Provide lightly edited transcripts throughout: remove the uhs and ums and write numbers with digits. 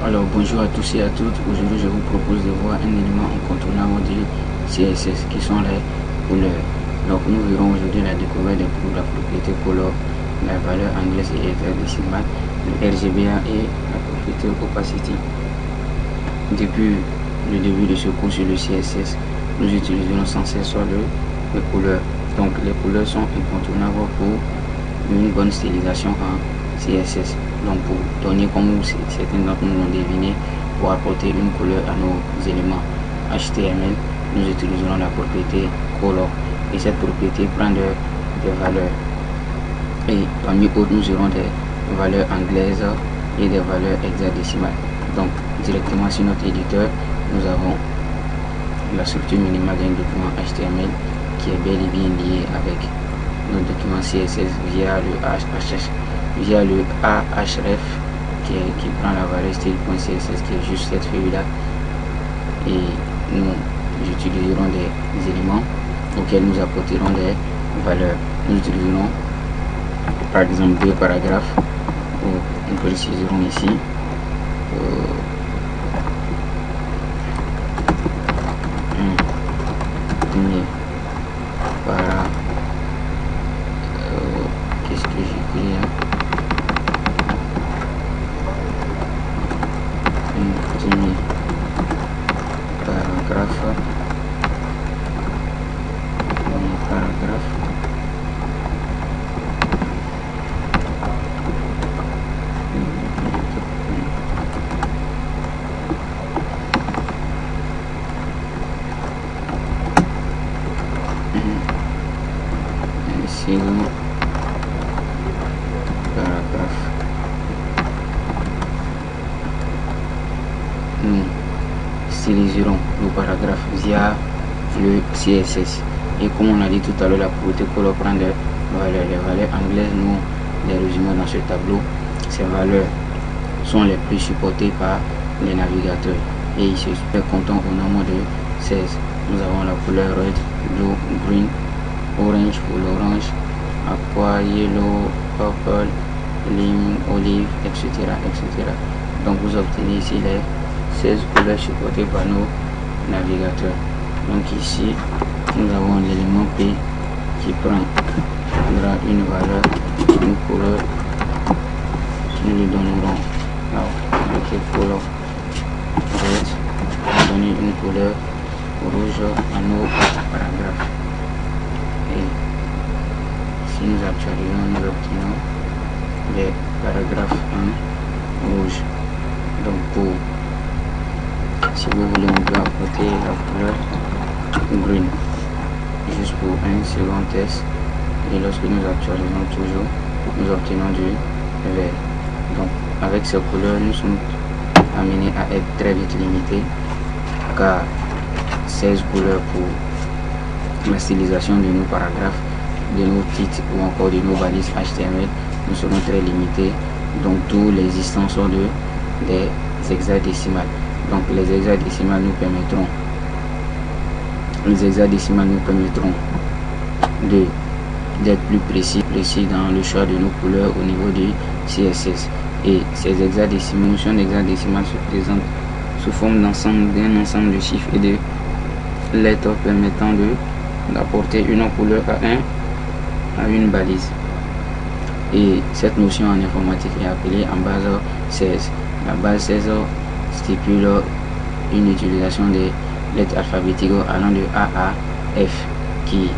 Alors bonjour à tous et à toutes. Aujourd'hui je vous propose de voir un élément incontournable du CSS qui sont les couleurs. Donc nous verrons aujourd'hui la découverte de la propriété couleur, la valeur anglaise et hexadécimale, le RGBA et la propriété opacity. Depuis le début de ce cours sur le CSS, nous utiliserons sans cesse les couleurs. Donc les couleurs sont incontournables pour une bonne stylisation en CSS. Donc pour donner, comme certains d'entre nous l'ont deviné, pour apporter une couleur à nos éléments HTML, nous utiliserons la propriété color. Et cette propriété prend des valeurs. Et parmi autres, nous aurons des valeurs anglaises et des valeurs hexadécimales. Donc directement sur notre éditeur, nous avons la structure minimale d'un document HTML qui est bel et bien lié avec notre document CSS via le ahref qui prend la valeur style.css qui est juste cette feuille là, et nous utiliserons des éléments auxquels nous apporterons des valeurs. Nous utiliserons par exemple deux paragraphes, nous préciserons ici premier paragraphe. Qu'est-ce que j'écris là? Premier paragraphe. Second paragraphe. Nous styliserons le paragraphe via le CSS. Et comme on a dit tout à l'heure, la propriété color prend des valeurs. Les valeurs anglaises, nous les résumons dans ce tableau. Ces valeurs sont les plus supportées par les navigateurs. Et ils se comptent au nombre de 16. Nous avons la couleur red, blue, green, orange pour l'orange, aqua, yellow, purple, lime, olive, etc. Donc vous obtenez ici les 16 couleurs supportées par nos navigateurs. Donc ici nous avons l'élément P qui prendra une valeur, une couleur, nous lui donnerons avec couleur red, donner une couleur rouge à nos paragraphes. Et si nous actualisons, nous obtenons les paragraphes en rouge. Donc si vous voulez, on peut apporter la couleur green juste pour un second test, et lorsque nous actualisons toujours, nous obtenons du vert. Donc avec ces couleurs, nous sommes amenés à être très vite limités, car 16 couleurs pour la stylisation de nos paragraphes, de nos titres ou encore de nos balises HTML, nous serons très limités. Donc tous les instants sont des hexadécimales. Donc les hexadécimales nous permettront d'être plus précis dans le choix de nos couleurs au niveau du CSS. Et ces hexadécimales, un hexadécimal se présente sous forme d'un ensemble de chiffres et de lettres permettant d'apporter une couleur à une balise. Et cette notion en informatique est appelée en base 16. La base 16 stipule une utilisation des lettres alphabétiques allant de A à F, qui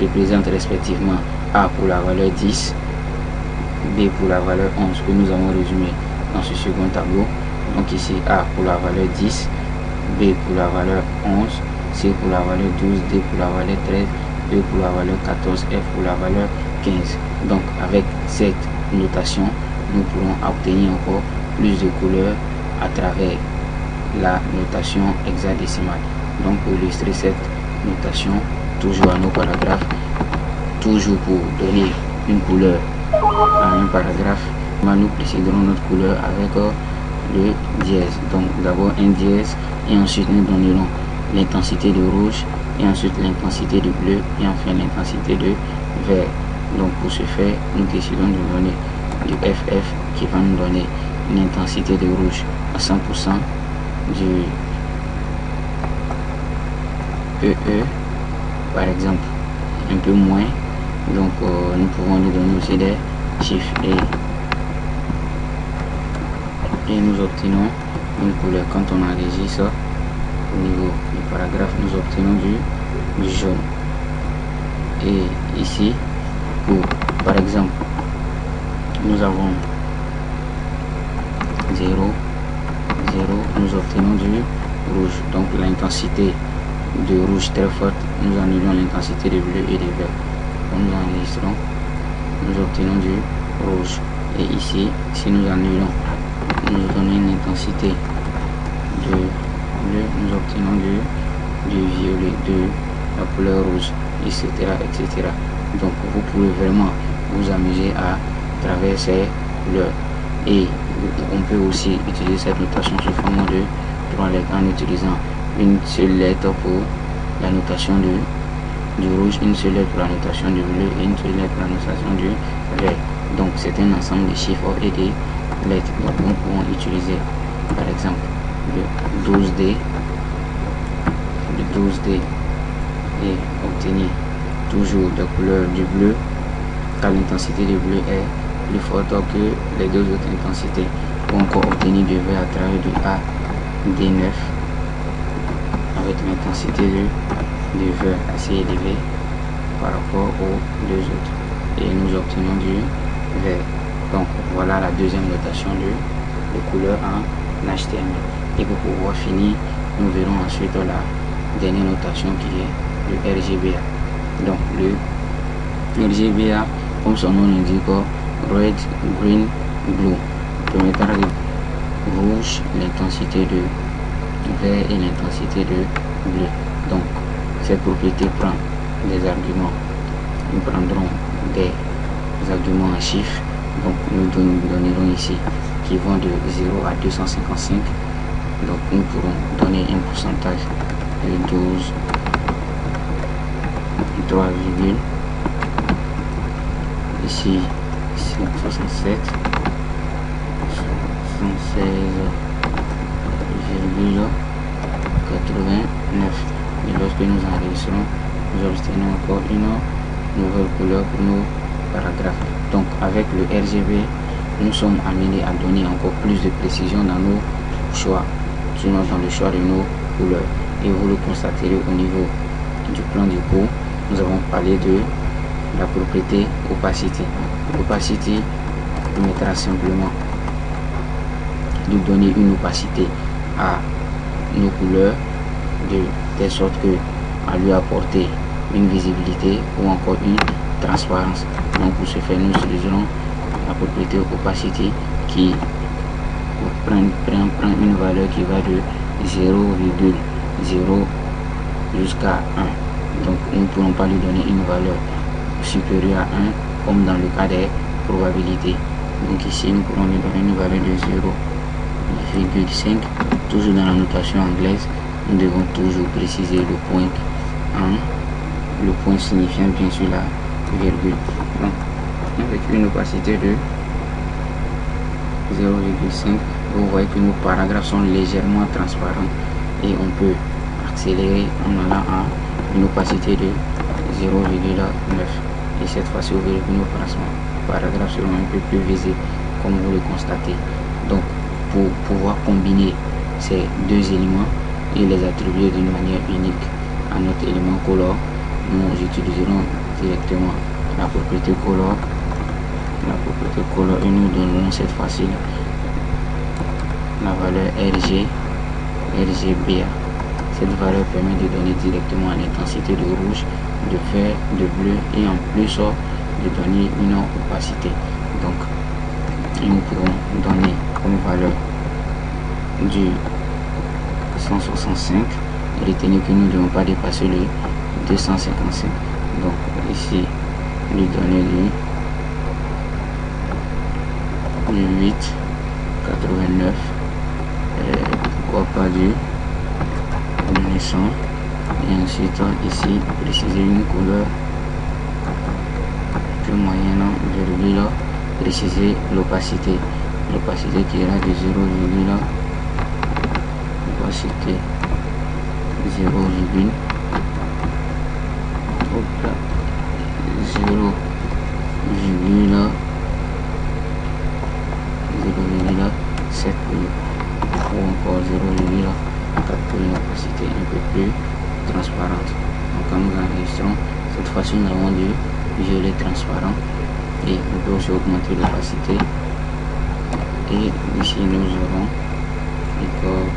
représentent respectivement A pour la valeur 10, B pour la valeur 11, que nous avons résumé dans ce second tableau. Donc ici A pour la valeur 10, B pour la valeur 11, C pour la valeur 12, D pour la valeur 13, E pour la valeur 14, F pour la valeur 15. Donc avec cette notation, nous pourrons obtenir encore plus de couleurs à travers la notation hexadécimale. Donc pour illustrer cette notation, toujours à nos paragraphes, toujours pour donner une couleur à un paragraphe, nous précéderons notre couleur avec le dièse. Donc d'abord un dièse, et ensuite nous donnerons l'intensité de rouge, et ensuite l'intensité de bleu, et enfin l'intensité de vert. Donc pour ce faire, nous décidons de donner du FF qui va nous donner une intensité de rouge à 100% du EE par exemple, un peu moins. Donc nous pouvons lui donner aussi des chiffres et nous obtenons une couleur. Quand on enregistre au niveau du paragraphe, nous obtenons du jaune. Et ici, par exemple, nous avons 0, 0, nous obtenons du rouge. Donc l'intensité de rouge très forte, nous annulons l'intensité de bleu et de vert. Quand nous enregistrons, nous obtenons du rouge. Et ici, si nous annulons, nous donnons une intensité de bleu, nous obtenons du violet, de la couleur rouge, etc., etc. Donc vous pouvez vraiment vous amuser à travers ces couleurs. Et on peut aussi utiliser cette notation sous forme de 3 lettres en utilisant une seule lettre pour la notation du rouge, une seule lettre pour la notation du bleu et une seule lettre pour la notation du vert. Donc c'est un ensemble de chiffres et des lettres. Donc nous pouvons utiliser par exemple le 12D, et obtenir toujours de couleur du bleu car l'intensité du bleu est plus forte que les deux autres intensités, ou encore obtenir du vert à travers du AD9 avec l'intensité du vert assez élevée par rapport aux deux autres, et nous obtenons du vert. Donc voilà la deuxième notation de couleur en HTML. Et pour pouvoir finir, nous verrons ensuite la dernière notation qui est le RGBA. Donc le RGBA, comme son nom l'indique, Red, Green, Blue, permettra de rouge, l'intensité de vert et l'intensité de bleu. Donc cette propriété prend des arguments. Nous prendrons des arguments en chiffres. Donc nous donnerons ici qui vont de 0 à 255. Donc nous pourrons donner un pourcentage de 12, 3, ici 67, 76,89. Et lorsque nous enregistrons, nous obtenons encore une nouvelle couleur pour nos paragraphes. Donc avec le RGB, nous sommes amenés à donner encore plus de précision dans nos choix, sinon dans le choix de nos couleurs. Et vous le constaterez au niveau du plan du cours. Nous avons parlé de la propriété opacity. Opacity permettra simplement de donner une opacité à nos couleurs de telle sorte que à lui apporter une visibilité ou encore une transparence. Donc pour ce faire, nous utiliserons la propriété opacity qui prend une valeur qui va de 0,0 jusqu'à 1. Donc nous ne pourrons pas lui donner une valeur supérieure à 1 comme dans le cas des probabilités. Donc ici nous pourrons lui donner une valeur de 0,5. Toujours dans la notation anglaise, nous devons toujours préciser le point le point signifiant bien sûr la virgule. Donc avec une opacité de 0,5, vous voyez que nos paragraphes sont légèrement transparents et on peut accélérer en allant à une opacité de 0,9. Et cette fois-ci, vous verrez que nos paragraphes seront un peu plus visibles comme vous le constatez. Donc pour pouvoir combiner ces deux éléments et les attribuer d'une manière unique à notre élément color, nous utiliserons directement la propriété color, et nous donnerons cette fois-ci la valeur RGBA. Cette valeur permet de donner directement l'intensité de rouge, de vert, de bleu et en plus de donner une opacité. Donc nous pourrons donner comme valeur du 165. Retenez que nous ne devons pas dépasser le 255. Donc ici lui donner du 8,89, pourquoi pas du 900, et ensuite ici préciser une couleur plus moyenne, virgule, préciser l'opacité. l'opacité qui ira de 0,0, opacité 0,0, 0,7 ou encore 0,4 pour une opacité un peu plus transparente. Donc quand nous enregistrons, cette fois-ci nous avons du violet transparent et on peut aussi augmenter l'opacité, et ici nous aurons encore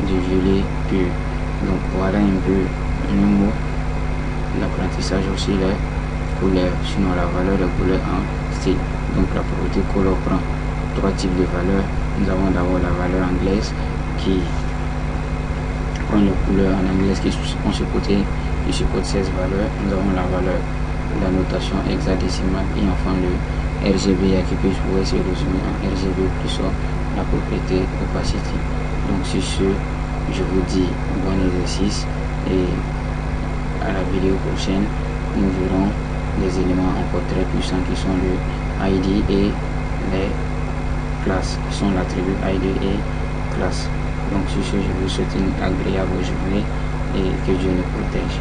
du violet pur. Donc voilà un peu le mot l'apprentissage aussi les couleurs, sinon la valeur des couleurs en style. Donc la propriété color prend trois types de valeurs. Nous avons d'abord la valeur anglaise qui prend les couleurs en anglais qui sont supportées, qui supporte 16 valeurs. Nous avons la valeur de la notation hexadécimale et enfin le RGB qui peut pouvoir se résumer en RGB plus la propriété opacity. Donc sur ce, je vous dis bon exercice et à la vidéo prochaine. Nous verrons des éléments encore très puissants qui sont le ID et les classes, qui sont l'attribut ID et classe. Donc sur ce, je vous souhaite une agréable journée et que Dieu nous protège.